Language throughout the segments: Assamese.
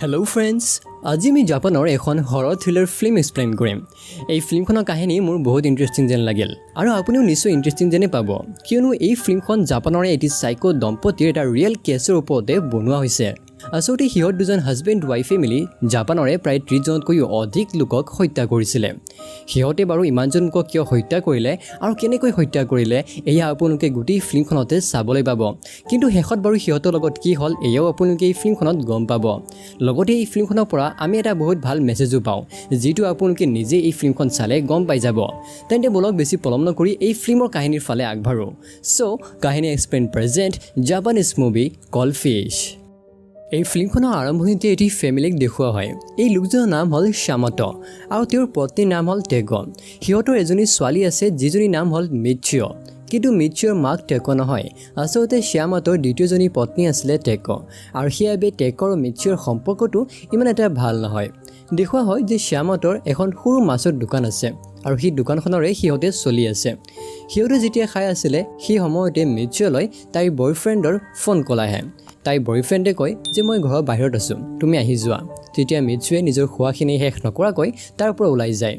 হেল্ল' ফ্ৰেণ্ডছ, আজি আমি জাপানৰ এখন হৰৰ থ্ৰিলাৰ ফিল্ম এক্সপ্লেইন কৰিম। এই ফিল্মখনৰ কাহিনী মোৰ বহুত ইণ্টাৰেষ্টিং যেন লাগিল আৰু আপুনিও নিশ্চয় ইণ্টাৰেষ্টিং যেনে পাব, কিয়নো এই ফিল্মখন জাপানৰ এটি সাইকো দম্পতীৰ এটা ৰিয়েল কেছৰ ওপৰতে বনোৱা হৈছে। আচলতে সিহঁত দুজন হাজবেণ্ড ৱাইফে মিলি জাপানৰে প্ৰায় 30জনতকৈও অধিক লোকক হত্যা কৰিছিলে। সিহঁতে বাৰু ইমানজন লোকক কিয় হত্যা কৰিলে আৰু কেনেকৈ হত্যা কৰিলে এয়া আপোনালোকে গোটেই ফিল্মখনতে চাবলৈ পাব। কিন্তু শেষত বাৰু সিহঁতৰ লগত কি হ'ল এয়াও আপোনালোকে এই ফিল্মখনত গম পাব। লগতে এই ফিল্মখনৰ পৰা আমি এটা বহুত ভাল মেছেজো পাওঁ, যিটো আপোনালোকে নিজে এই ফিল্মখন চালে গম পাই যাব। তেন্তে বলক বেছি পলম নকৰি এই ফিল্মৰ কাহিনীৰ ফালে আগবাঢ়ো। চ' কাহিনী এক্সপ্লেইন প্ৰেজেণ্ট জাপানিজ মুভি কল ফিছ। এই ফিল্মখনৰ আৰম্ভণিতে এটি ফেমিলিক দেখুওৱা হয়। এই লোকজনৰ নাম হ'ল শ্যামটো আৰু তেওঁৰ পত্নীৰ নাম হ'ল টেকো। সিহঁতৰ এজনী ছোৱালী আছে যিজনীৰ নাম হ'ল মিচিঅ'। কিন্তু মিচিঅ'ৰ মাক টেকো নহয়, আচলতে শ্যামটোৰ দ্বিতীয়জনী পত্নী আছিলে টেকো, আৰু সেইবাবে টেকো আৰু মিচিঅ'ৰ সম্পৰ্কটো ইমান এটা ভাল নহয়। দেখুওৱা হয় যে শ্যামটোৰ এখন সৰু মাছৰ দোকান আছে আৰু সেই দোকানখনৰে সিহঁতে চলি আছে। সিহঁতে যেতিয়া খাই আছিলে সেই সময়তে মিচিঅ'লৈ তাইৰ বয়ফ্ৰেণ্ডৰ ফোন কল আহে। তাইৰ বয়ফ্ৰেণ্ডে কয় যে মই ঘৰৰ বাহিৰত আছোঁ, তুমি আহি যোৱা। তেতিয়া মিচিঅ'য়ে নিজৰ খোৱাখিনি শেষ নকৰাকৈ তাৰ পৰা ওলাই যায়।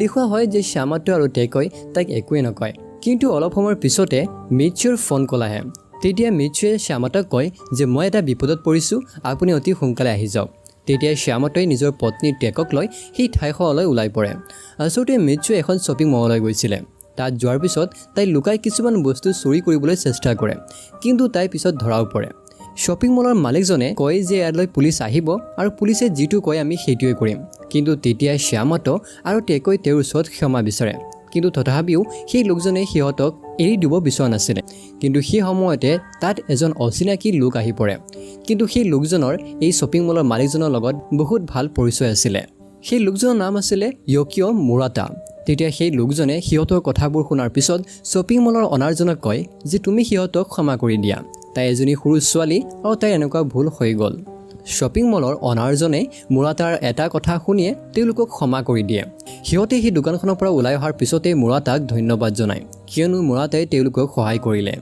দেখুওৱা হয় যে শ্যামটো আৰু টেকোই তাইক একোৱে নকয়। কিন্তু অলপ সময়ৰ পিছতে মিচিঅ'ৰ ফোন কল আহে। তেতিয়া মিচিঅ'য়ে শ্যামটোক কয় যে মই এটা বিপদত পৰিছোঁ, আপুনি অতি সোনকালে আহি যাওক। তেতিয়া শ্যামটোৱে নিজৰ পত্নী টেকক লৈ সেই ঠাইখনলৈ ওলাই পৰে। আচলতে মিচিঅ'য়ে এখন শ্বপিং মললৈ গৈছিলে। তাত যোৱাৰ পিছত তাই লুকাই কিছুমান বস্তু চুৰি কৰিবলৈ চেষ্টা কৰে, কিন্তু তাই পিছত ধৰাও পৰে। শ্বপিং মলৰ মালিকজনে কয় যে ইয়ালৈ পুলিচ আহিব আৰু পুলিচে যিটো কয় আমি সেইটোৱে কৰিম। কিন্তু তেতিয়া শ্যামটো আৰু টেকোই তেওঁৰ ওচৰত ক্ষমা বিচাৰে, কিন্তু তথাপিও সেই লোকজনে সিহঁতক এৰি দিব বিচৰা নাছিলে। কিন্তু সেই সময়তে তাত এজন অচিনাকি লোক আহি পৰে। কিন্তু সেই লোকজনৰ এই শ্বপিং মলৰ মালিকজনৰ লগত বহুত ভাল পৰিচয় আছিলে। সেই লোকজনৰ নাম আছিলে ইউকিঅ' মুৰাটা। তেতিয়া সেই লোকজনে সিহঁতৰ কথাবোৰ শুনাৰ পিছত শ্বপিং মলৰ অনাৰজনক কয় যে তুমি সিহঁতক ক্ষমা কৰি দিয়া, তাই এজনী সৰু ছোৱালী আৰু তাইৰ এনেকুৱা ভুল হৈ গ'ল। শ্বপিং মলৰ অনাৰজনে মুৰাটাৰ এটা কথা শুনিয়ে তেওঁলোকক ক্ষমা কৰি দিয়ে। সিহঁতে সেই দোকানখনৰ পৰা ওলাই অহাৰ পিছতে মুৰাটাক ধন্যবাদ জনায়, কিয়নো মুৰাটাই তেওঁলোকক সহায় কৰিলে।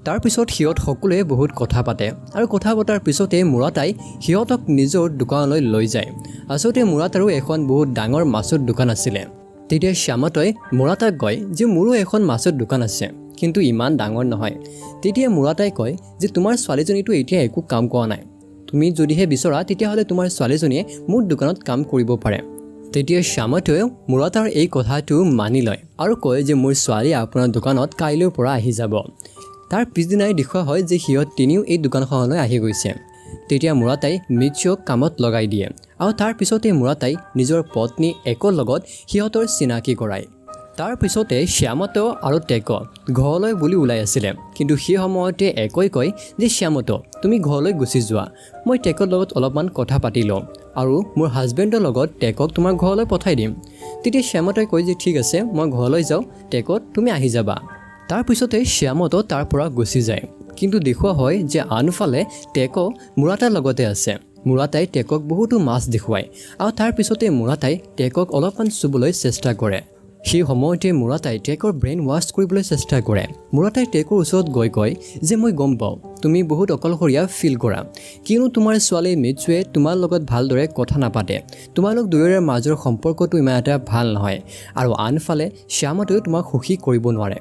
তাৰপিছত সিহঁত সকলোৱে বহুত কথা পাতে আৰু কথা পতাৰ পিছতে মুৰাটাই সিহঁতক নিজৰ দোকানলৈ লৈ যায়। আচলতে মুৰাটাৰো এখন বহুত ডাঙৰ মাছৰ দোকান আছিলে। তেতিয়া শ্যামটোৱে মুৰাটাক কয় যে মোৰো এখন মাছৰ দোকান আছে, কিন্তু ইমান ডাঙৰ নহয়। তেতিয়া মুৰাটাই কয় যে তোমাৰ ছোৱালীজনীটো এতিয়া একো কাম কৰা নাই, তুমি যদিহে বিচৰা তেতিয়াহ'লে তোমাৰ ছোৱালীজনীয়ে মোৰ দোকানত কাম কৰিব পাৰে। তেতিয়া শ্যামটোৱেও মুৰাটাৰ এই কথাটো মানি লয় আৰু কয় যে মোৰ ছোৱালী আপোনাৰ দোকানত কাইলৈৰ পৰা আহি যাব। তাৰ পিছদিনাই দেখুওৱা হয় যে সিহঁত তিনিও এই দোকানখনলৈ আহি গৈছে। তেতিয়া মুৰাটাই মিচিঅ'ক কামত লগাই দিয়ে আৰু তাৰ পিছতে মুৰাটাই নিজৰ পত্নী একোৰ লগত সিহঁতৰ চিনাকি কৰায়। তাৰ পিছতে শ্যামটো আৰু টেকো ঘৰলৈ বুলি ওলাই আছিলে, কিন্তু সেই সময়তে একোই কয় যে শ্যামটো তুমি ঘৰলৈ গুচি যোৱা, মই টেকৰ লগত অলপমান কথা পাতি লওঁ আৰু মোৰ হাজবেণ্ডৰ লগত টেকক তোমাৰ ঘৰলৈ পঠাই দিম। তেতিয়া শ্যামটোৱে কয় যে ঠিক আছে মই ঘৰলৈ যাওঁ, টেকত তুমি আহি যাবা। তাৰ পিছতে শ্যামটো তাৰ পৰা গুচি যায়। কিন্তু দেখুওৱা হয় যে আনফালে টেকো মুৰাটাৰ লগতে আছে। মুৰাটাই টেকক বহুতো মাছ দেখুৱায় আৰু তাৰ পিছতে মুৰাটাই টেকক অলপমান চুবলৈ চেষ্টা কৰে। সেই সময়তে মুৰাটাই টেকৰ ব্ৰেইন ৱাছ কৰিবলৈ চেষ্টা কৰে। মুৰাটাই টেকৰ ওচৰত গৈ কয় যে মই গম পাওঁ তুমি বহুত অকলশৰীয়া ফিল কৰা, কিয়নো তোমাৰ ছোৱালী মিচিঅ'য়ে তোমাৰ লগত ভালদৰে কথা নাপাতে, তোমালোক দুয়োৰে মাজৰ সম্পৰ্কটো ইমান এটা ভাল নহয়, আৰু আনফালে শ্যামটোৱেও তোমাক সুখী কৰিব নোৱাৰে।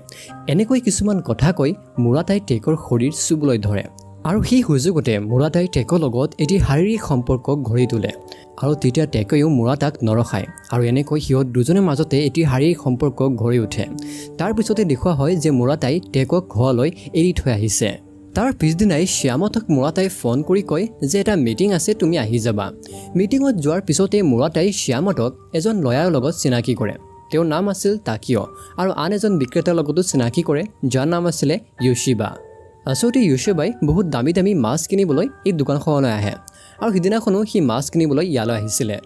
এনেকৈ কিছুমান কথা কৈ মুৰাটাই টেকৰ শৰীৰ চুবলৈ ধৰে আৰু সেই সুযোগতে মুৰাটাই টেকৰ লগত এটি শাৰীৰিক সম্পৰ্ক গঢ়ি তোলে। আৰু তেতিয়া টেকোয়েও মুৰাটাক নৰখায় আৰু এনেকৈ সিহঁত দুজনৰ মাজতে এটি শাৰীৰিক সম্পৰ্ক গঢ়ি উঠে। তাৰ পিছতে দেখুওৱা হয় যে মুৰাটাই টেকক ঘৰলৈ এৰি থৈ আহিছে। তাৰ পিছদিনাই শ্যামটোক মুৰাটাই ফোন কৰি কয় যে এটা মিটিং আছে, তুমি আহি যাবা। মিটিঙত যোৱাৰ পিছতে মুৰাটাই শ্যামটোক এজন লয়াৰৰ লগত চিনাকি কৰে। তেওঁৰ নাম আছিল তাকিঅ' আৰু আন এজন বিক্ৰেতাৰ লগতো চিনাকি কৰে যাৰ নাম আছিলে ইয়োশিবা। আচলতে ইয়োশিবাই বহুত দামী দামী মাছ কিনিবলৈ এই দোকানখনলৈ আহে আৰু সিদিনাখনো সি মাছ কিনিবলৈ ইয়ালৈ আহিছিলে।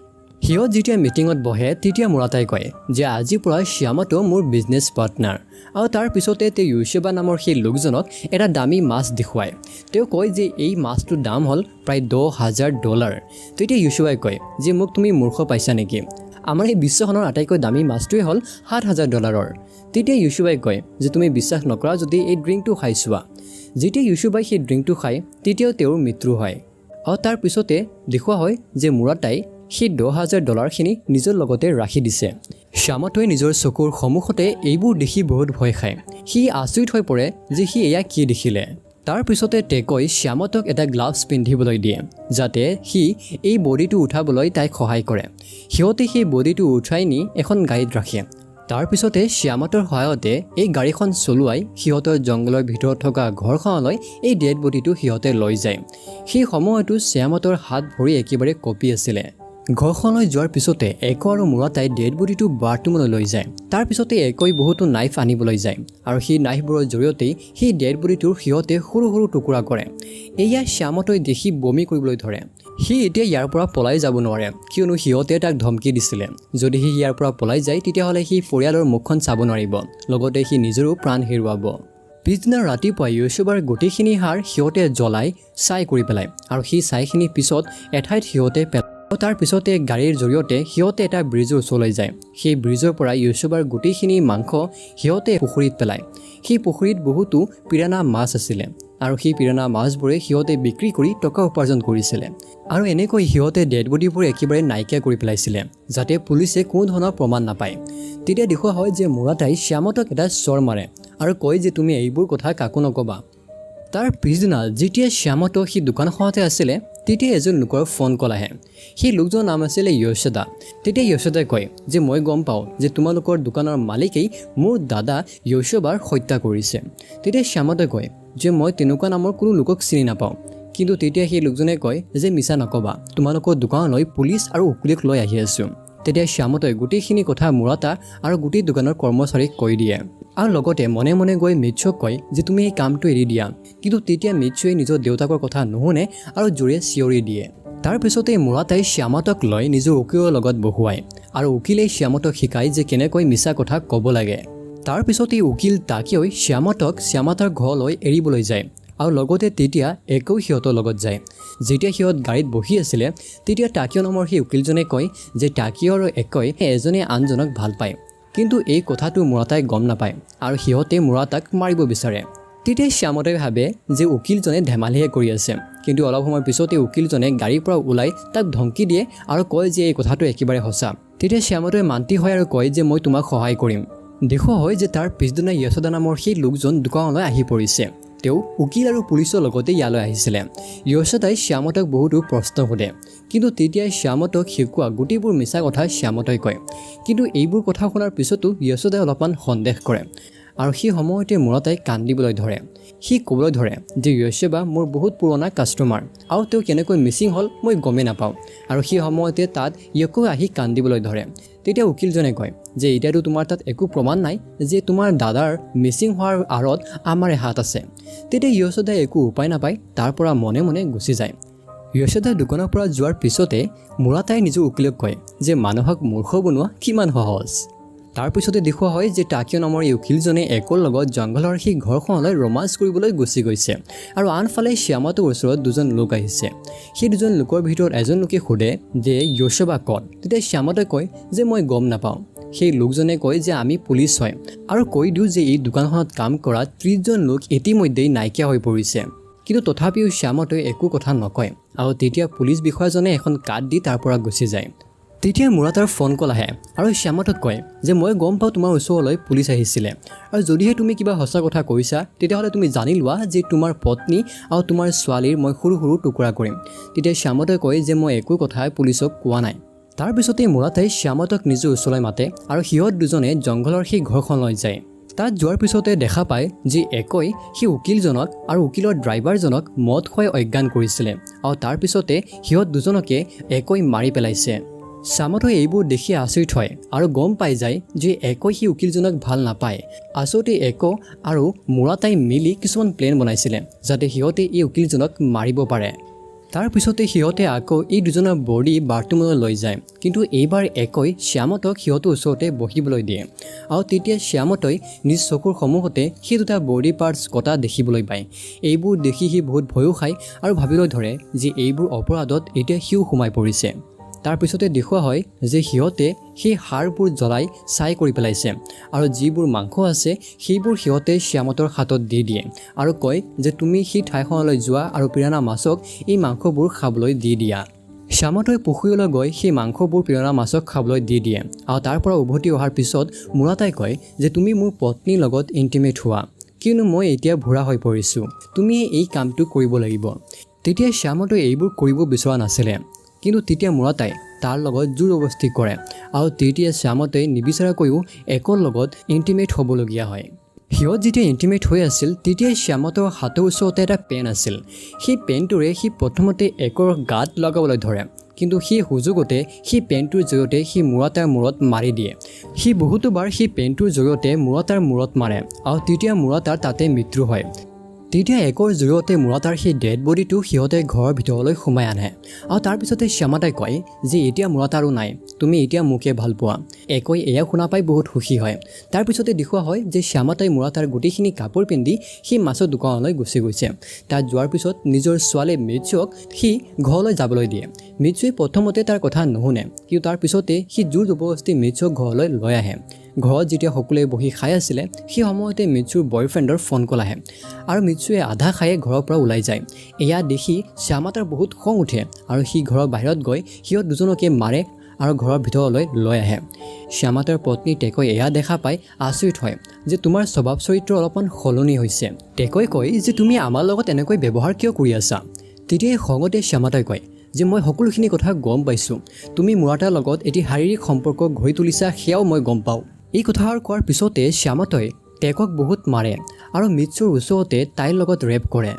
সিহঁত যেতিয়া মিটিঙত বহে তেতিয়া মুৰাটাই কয় যে আজিৰ পৰা শ্যামটো মোৰ বিজনেছ পাৰ্টনাৰ, আৰু তাৰ পিছতে তেওঁ ইয়োশিবা নামৰ সেই লোকজনক এটা দামী মাছ দেখুৱায়। তেওঁ কয় যে এই মাছটোৰ দাম হ'ল প্ৰায় $10,000। তেতিয়া ইয়োশিবাই কয় যে মোক তুমি মূৰ্খ পাইছা নেকি, আমাৰ এই বিশ্বখনৰ আটাইতকৈ দামী মাছটোৱে হ'ল $7,000। তেতিয়া ইয়োশিবাই কয় যে তুমি বিশ্বাস নকৰা যদি এই ড্ৰিংকটো খাই চোৱা। যেতিয়া ইয়োশিবাই সেই ড্ৰিংকটো খায় তেতিয়াও তেওঁৰ মৃত্যু হয়। আৰু তাৰ পিছতে দেখুওৱা হয় যে মুৰাটাই সেই $10,000খিনি নিজৰ লগতে ৰাখি দিছে। শ্যামটোৱে নিজৰ চকুৰ সন্মুখতে এইবোৰ দেখি বহুত ভয় খায়। সি আচৰিত হৈ পৰে যে সি এয়া কি দেখিলে। তাৰ পিছতে টেকই শ্যামতক এটা গ্লাভছ পিন্ধিবলৈ দিয়ে যাতে সি এই বডিটো উঠাবলৈ তাইক সহায় কৰে। সিহঁতে সেই বডিটো উঠাই নি এখন গাড়ীত ৰাখে। তাৰ পিছতে শ্যামতৰ সহায়তে এই গাড়ীখন চলোৱাই সিহঁতৰ জংঘলৰ ভিতৰত থকা ঘৰখনলৈ এই ডেড বডিটো সিহঁতে লৈ যায়। সেই সময়তো শ্যামতৰ হাত ভৰি একেবাৰে কঁপি আছিলে। ঘৰখনলৈ যোৱাৰ পিছতে একো আৰু মুৰাটাই ডেড বডিটো বাথৰুমলৈ লৈ যায়। তাৰ পিছতে একোই বহুতো নাইফ আনিবলৈ যায় আৰু সেই নাইফবোৰৰ জৰিয়তেই সেই ডেড বডিটোৰ সিহঁতে সৰু সৰু টুকুৰা কৰে। এয়া শ্যামতই দেখি বমি কৰিবলৈ ধৰে। সি এতিয়া ইয়াৰ পৰা পলাই যাব নোৱাৰে কিয়নো সিহঁতে তাক ধমকি দিছিলে যদি সি ইয়াৰ পৰা পলাই যায় তেতিয়াহ'লে সি পৰিয়ালৰ মুখখন চাব নোৱাৰিব, লগতে সি নিজৰো প্ৰাণ হেৰুৱাব। পিছদিনা ৰাতিপুৱা য়োশোবাৰ গোটেইখিনি হাড় সিহঁতে জ্বলাই ছাই কৰি পেলায় আৰু সেই ছাইখিনি পিছত এঠাইত সিহঁতে পেলায়। তাৰ পিছতে গাড়ীৰ জৰিয়তে সিহঁতে এটা ব্ৰিজৰ ওচৰলৈ যায়। সেই ব্ৰিজৰ পৰা য়োশোবাৰ গোটেইখিনি মাংস সিহঁতে পুখুৰীত পেলায়। সেই পুখুৰীত বহুতো পিৰানা মাছ আছিলে আৰু সেই পিৰানা মাছবোৰে সিহঁতে বিক্ৰী কৰি টকা উপাৰ্জন কৰিছিলে। আৰু এনেকৈ সিহঁতে ডেড বডিবোৰ একেবাৰে নাইকিয়া কৰি পেলাইছিলে যাতে পুলিচে কোনো ধৰণৰ প্ৰমাণ নাপায়। তেতিয়া দেখুওৱা হয় যে মুৰাটাই শ্যামতক এটা চৰ মাৰে আৰু কয় যে তুমি এইবোৰ কথা কাকো নক'বা। তাৰ পিছদিনা যেতিয়া শ্যামত সেই দোকানখনতে আছিলে তেতিয়া এজন লোকৰ ফোন কল আহে। সেই লোকজনৰ নাম আছিলে য়োশিদা। তেতিয়া য়োশিদাই কয় যে মই গম পাওঁ যে তোমালোকৰ দোকানৰ মালিকেই মোৰ দাদা য়োশোবাৰ হত্যা কৰিছে। তেতিয়া শ্যামতে কয় যে মই তেনেকুৱা নামৰ কোনো লোকক চিনি নাপাওঁ। কিন্তু তেতিয়া সেই লোকজনে কয় যে মিছা নক'বা, তোমালোকৰ দোকানলৈ পুলিচ আৰু উকিলক লৈ আহি আছোঁ। তেতিয়া শ্যামতে গোটেইখিনি কথা মুৰাটা আৰু গোটেই দোকানৰ কৰ্মচাৰীক কৈ দিয়ে আৰু লগতে মনে মনে গৈ মিৎসুক কয় যে তুমি এই কামটো এৰি দিয়া। কিন্তু তেতিয়া মিৎসুৱে নিজৰ দেউতাকৰ কথা নুশুনে আৰু জোৰে চিঞৰি দিয়ে। তাৰ পিছতে মুৰাটাই শ্যামতক লৈ নিজৰ উকিলৰ লগত বহুৱায় আৰু উকিলে শ্যামতক শিকায় যে কেনেকৈ মিছা কথা ক'ব লাগে। তাৰ পিছতে উকিল তাকিয়ই শ্যামতক শ্যামতাৰ ঘৰলৈ এৰিবলৈ যায় আৰু লগতে তেতিয়া একো সিহঁতৰ লগত যায়। যেতিয়া সিহঁত গাড়ীত বহি আছিলে তেতিয়া টাকিয় নামৰ সেই উকিলজনে কয় যে টাকিয় আৰু একোই এজনে আনজনক ভাল পায়, কিন্তু এই কথাটো মুৰাটাই গম নাপায় আৰু সিহঁতে মুৰাটাক মাৰিব বিচাৰে। তেতিয়া শ্যামতে ভাবে যে উকিলজনে ধেমালিহে কৰি আছে, কিন্তু অলপ সময়ৰ পিছতে উকিলজনে গাড়ীৰ পৰা ওলাই তাক ধমকি দিয়ে আৰু কয় যে এই কথাটো একেবাৰে সঁচা। তেতিয়া শ্যামতে মান্তি হয় আৰু কয় যে মই তোমাক সহায় কৰিম। দেখুওৱা হয় যে তাৰ পিছদিনা য়োশিদা নামৰ সেই লোকজন দোকানলৈ আহি পৰিছে। তেওঁ উকিল আৰু পুলিচৰ লগতে ইয়ালৈ আহিছিলে। য়োশিদাই শ্যামতক বহুতো প্ৰশ্ন সোধে, কিন্তু তেতিয়াই শ্যামতক শিকোৱা গোটেইবোৰ মিছা কথা শ্যামতই কয়। কিন্তু এইবোৰ কথা শুনাৰ পিছতো য়োশিদাই অলপমান সন্দেহ কৰে আৰু সেই সময়তে মুৰাটাই কান্দিবলৈ ধৰে। সি ক'বলৈ ধৰে যে য়োশিবা মোৰ বহুত পুৰণা কাষ্টমাৰ আৰু তেওঁ কেনেকৈ মিচিং হ'ল মই গমেই নাপাওঁ। আৰু সেই সময়তে তাত য়কো আহি কান্দিবলৈ ধৰে। তেতিয়া উকিলজনে কয় যে এতিয়াতো তোমাৰ তাত একো প্ৰমাণ নাই যে তোমাৰ দাদাৰ মিচিং হোৱাৰ আঁৰত আমাৰে হাত আছে। তেতিয়া য়োশিদাই একো উপায় নাপায় তাৰ পৰা মনে মনে গুচি যায়। য়োশিদাই দোকানৰ পৰা যোৱাৰ পিছতে মুৰাটাই নিজৰ উকিলক কয় যে মানুহক মূৰ্খ বনোৱা কিমান সহজ। তাৰ পিছতে দেখুওৱা হয় যে টাকিয় নামৰ এই উকিলজনে একোৰ লগত জংঘলৰ সেই ঘৰখনলৈ ৰোমাঞ্চ কৰিবলৈ গুচি গৈছে আৰু আনফালে শ্যামতৰ ওচৰত দুজন লোক আহিছে। সেই দুজন লোকৰ ভিতৰত এজন লোকে সোধে যে য়োশিবা ক'ত। তেতিয়া শ্যামতে কয় যে মই গম নাপাওঁ। সেই লোকজনে কয় যে আমি পুলিচ হয় আৰু কৈ দিওঁ যে এই দোকানখনত কাম কৰা 30জন লোক ইতিমধ্যেই নাইকিয়া হৈ পৰিছে। কিন্তু তথাপিও শ্যামতে একো কথা নকয় আৰু তেতিয়া পুলিচ বিষয়াজনে এখন কাৰ্ড দি তাৰ পৰা গুচি যায়। তেতিয়া মুৰাটাৰ ফোন কল আহে আৰু শ্যামতক কয় যে মই গম পাওঁ তোমাৰ ওচৰলৈ পুলিচ আহিছিলে আৰু যদিহে তুমি কিবা সঁচা কথা কৈছা তেতিয়াহ'লে তুমি জানি লোৱা যে তোমাৰ পত্নী আৰু তোমাৰ ছোৱালীৰ মই সৰু সৰু টুকুৰা কৰিম। তেতিয়া শ্যামতে কয় যে মই একো কথা পুলিচক কোৱা নাই। তাৰ পিছতে মুৰাটাই শ্যামতক নিজৰ ওচৰলৈ মাতে আৰু সিহঁত দুজনে জংঘলৰ সেই ঘৰখনলৈ যায়। তাত যোৱাৰ পিছতে দেখা পায় যে একোই সেই উকিলজনক আৰু উকিলৰ ড্ৰাইভাৰজনক মদ খুৱাই অজ্ঞান কৰিছিলে আৰু তাৰ পিছতে সিহঁত দুজনকে একোই মাৰি পেলাইছে। শ্যামতে এইবোৰ দেখি আচৰিত হয় আৰু গম পাই যায় যে একোই সেই উকিলজনক ভাল নাপায়। আচলতে একো আৰু মুৰাটাই মিলি কিছুমান প্লেন বনাইছিলে যাতে সিহঁতে এই উকিলজনক মাৰিব পাৰে। তাৰ পিছতে সিহঁতে আকৌ এই দুজনৰ বডি বাথৰুমলৈ লৈ যায়, কিন্তু এইবাৰ একোই শ্যামতক সিহঁতৰ ওচৰতে বহিবলৈ দিয়ে আৰু তেতিয়া শ্যামতই নিজ চকুৰ সন্মুখতে সেই দুটা বডি পাৰ্টছ কটা দেখিবলৈ পায়। এইবোৰ দেখি সি বহুত ভয়ো খায় আৰু ভাবিবলৈ ধৰে যে এইবোৰ অপৰাধত এতিয়া সিও সোমাই পৰিছে। তাৰ পিছতে দেখুওৱা হয় যে সিহঁতে সেই হাড়বোৰ জ্বলাই ছাই কৰি পেলাইছে আৰু যিবোৰ মাংস আছে সেইবোৰ সিহঁতে শ্যামতৰ হাতত দি দিয়ে আৰু কয় যে তুমি সেই ঠাইখনলৈ যোৱা আৰু পিৰানা মাছক এই মাংসবোৰ খাবলৈ দি দিয়া। শ্যামতই পুখুৰীলৈ গৈ সেই মাংসবোৰ পিৰানা মাছক খাবলৈ দি দিয়ে আৰু তাৰ পৰা উভতি অহাৰ পিছত মুৰাটাই কয় যে তুমি মোৰ পত্নীৰ লগত ইণ্টিমেট হোৱা, কিয়নো মই এতিয়া বুঢ়া হৈ পৰিছোঁ, তুমি এই কামটো কৰিব লাগিব। তেতিয়া শ্যামতই এইবোৰ কৰিব বিচৰা নাছিলে, কিন্তু তেতিয়া মুৰাটাই তাৰ লগত জোৰ জবস্তি কৰে আৰু তেতিয়া শ্যামতই নিবিচাৰাকৈও একৰ লগত ইণ্টিমেট হ'বলগীয়া হয়। সিহঁত যেতিয়া ইণ্টিমেট হৈ আছিল তেতিয়াই শ্যামতৰ হাতৰ ওচৰতে এটা পেন আছিল। সেই পেনটোৰে সি প্ৰথমতে একৰ গাত লগাবলৈ ধৰে, কিন্তু সেই সুযোগতে সেই পেনটোৰ জৰিয়তে সি মুৰাটাৰ মূৰত মাৰি দিয়ে। সি বহুতোবাৰ সেই পেনটোৰ জৰিয়তে মুৰাটাৰ মূৰত মাৰে আৰু তেতিয়া মুৰাটাৰ তাতে মৃত্যু হয়। তেতিয়া একৰ জৰিয়তে মুৰাটাৰ সেই ডেড বডিটো সিহঁতে ঘৰৰ ভিতৰলৈ সোমাই আনে আৰু তাৰপিছতে শ্যামতাই কয় যে এতিয়া মুৰাটা আৰু নাই, তুমি এতিয়া মোকে ভাল পোৱা। একৈ এয়া শুনা পাই বহুত সুখী হয়। তাৰপিছতে দেখুওৱা হয় যে শ্যামতাই মুৰাটাৰ গোটেইখিনি কাপোৰ পিন্ধি সি মাছৰ দোকানলৈ গুচি গৈছে। তাত যোৱাৰ পিছত নিজৰ ছোৱালী মিৎচুক সি ঘৰলৈ যাবলৈ দিয়ে। মিৎচুৱে প্ৰথমতে তাৰ কথা নুশুনে, কিন্তু তাৰ পিছতে সি জোৰ জবৰদস্তি মিৎচুক ঘৰলৈ লৈ আহে। ঘৰত যেতিয়া সকলোৱে বহি খাই আছিলে সেই সময়তে মিৎচুৰ বয়ফ্ৰেণ্ডৰ ফোন কল আহে আৰু মিৎচুৱে আধা খায়ে ঘৰৰ পৰা ওলাই যায়। এয়া দেখি শ্যামতাৰ বহুত খং উঠে আৰু সি ঘৰৰ বাহিৰত গৈ সিহঁত দুজনকে মাৰে আৰু ঘৰৰ ভিতৰলৈ লৈ আহে। শ্যামতাৰ পত্নী টেকৈ এয়া দেখা পাই আচৰিত হয় যে তোমাৰ স্বভাৱ চৰিত্ৰ অলপমান সলনি হৈছে। টেকৈ কয় যে তুমি আমাৰ লগত এনেকৈ ব্যৱহাৰ কিয় কৰি আছা? তেতিয়াই খঙতে শ্যামতাই কয় যে মই সকলোখিনি কথা গম পাইছোঁ, তুমি মুৰাটাৰ লগত এটি শাৰীৰিক সম্পৰ্ক গঢ়ি তুলিছা সেয়াও মই গম পাওঁ। এই কথাষাৰ কোৱাৰ পিছতে শ্যামতই টেকক বহুত মাৰে আৰু মিৎচুৰ ওচৰতে তাইৰ লগত ৰেপ কৰে।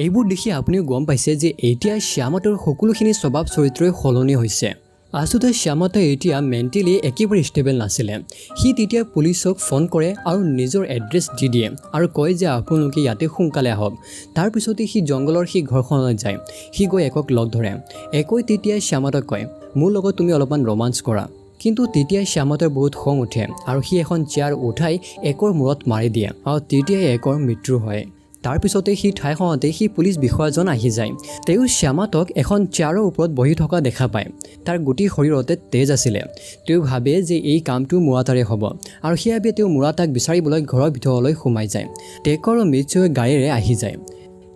এইবোৰ দেখি আপুনিও গম পাইছে যে এতিয়া শ্যামতৰ সকলোখিনি স্বভাৱ চৰিত্ৰই সলনি হৈছে। আচলতে শ্যামতই এতিয়া মেণ্টেলি একেবাৰে ষ্টেবল নাছিলে। সি তেতিয়া পুলিচক ফোন কৰে আৰু নিজৰ এড্ৰেছ দি দিয়ে আৰু কয় যে আপোনালোকে ইয়াতে সোনকালে আহক। তাৰপিছতে সি জংঘলৰ সেই ঘৰখনলৈ যায়। সি গৈ একক লগ ধৰে। একৈ তেতিয়াই শ্যামতক কয় মোৰ লগত তুমি অলপমান ৰোমাঞ্চ কৰা। কিন্তু তেতিয়াই শ্যামতৰ বহুত খং উঠে আৰু সি এখন চেয়াৰ উঠাই একৰ মূৰত মাৰি দিয়ে আৰু তেতিয়াই একৰ মৃত্যু হয়। তাৰপিছতে সেই ঠাইখনতে সেই পুলিচ বিষয়াজন আহি যায়। তেওঁ শ্যামতক এখন চেয়াৰৰ ওপৰত বহি থকা দেখা পায়। তাৰ গোটেই শৰীৰতে তেজ আছিলে। তেওঁ ভাবে যে এই কামটো মুৰাটাৰে হ'ব আৰু সেইবাবে তেওঁ মুৰাটাক বিচাৰিবলৈ ঘৰৰ ভিতৰলৈ সোমাই যায়। টেকৰ আৰু মিৎচুৱে গাড়ীৰে আহি যায়।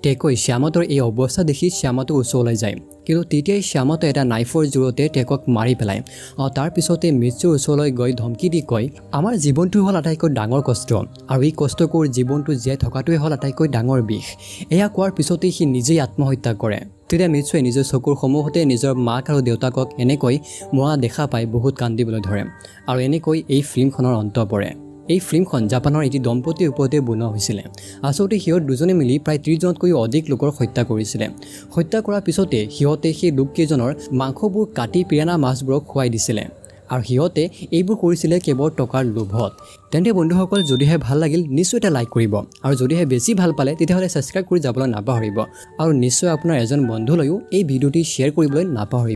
টেকৈ শ্যামতৰ এই অৱস্থা দেখি শ্যামতৰ ওচৰলৈ যায়, কিন্তু তেতিয়াই শ্যামতে এটা নাইফৰ জৰিয়তে টেকক মাৰি পেলায় আৰু তাৰপিছতে মিৎচুৰ ওচৰলৈ গৈ ধমকি দি কয় আমাৰ জীৱনটো হ'ল আটাইতকৈ ডাঙৰ কষ্ট আৰু এই কষ্টকৰ জীৱনটো জীয়াই থকাটোৱে হ'ল আটাইতকৈ ডাঙৰ বিষ। এয়া কোৱাৰ পিছতেই সি নিজেই আত্মহত্যা কৰে। তেতিয়া মিৎচুৱে নিজৰ চকুৰ সন্মুখতে নিজৰ মাক আৰু দেউতাকক এনেকৈ মৰা দেখা পাই বহুত কান্দিবলৈ ধৰে আৰু এনেকৈ এই ফিল্মখনৰ অন্ত পৰে। এই ফিল্মখন জাপানৰ এটি দম্পতীৰ ওপৰতে বনোৱা হৈছিলে। আচলতে সিহঁত দুজনে মিলি প্ৰায় 30জনতকৈও অধিক লোকৰ হত্যা কৰিছিলে। হত্যা কৰাৰ পিছতে সিহঁতে সেই লোককেইজনৰ মাংসবোৰ কাটি পিৰানা মাছবোৰক খুৱাই দিছিলে আৰু সিহঁতে এইবোৰ কৰিছিলে কেৱল টকাৰ লোভত। তেন্তে বন্ধুসকল, যদিহে ভাল লাগিল নিশ্চয় এটা লাইক কৰিব আৰু যদিহে বেছি ভাল পালে তেতিয়াহ'লে ছাবস্ক্ৰাইব কৰি যাবলৈ নাপাহৰিব আৰু নিশ্চয় আপোনাৰ এজন বন্ধুলৈও এই ভিডিঅ'টি শ্বেয়াৰ কৰিবলৈ নাপাহৰিব।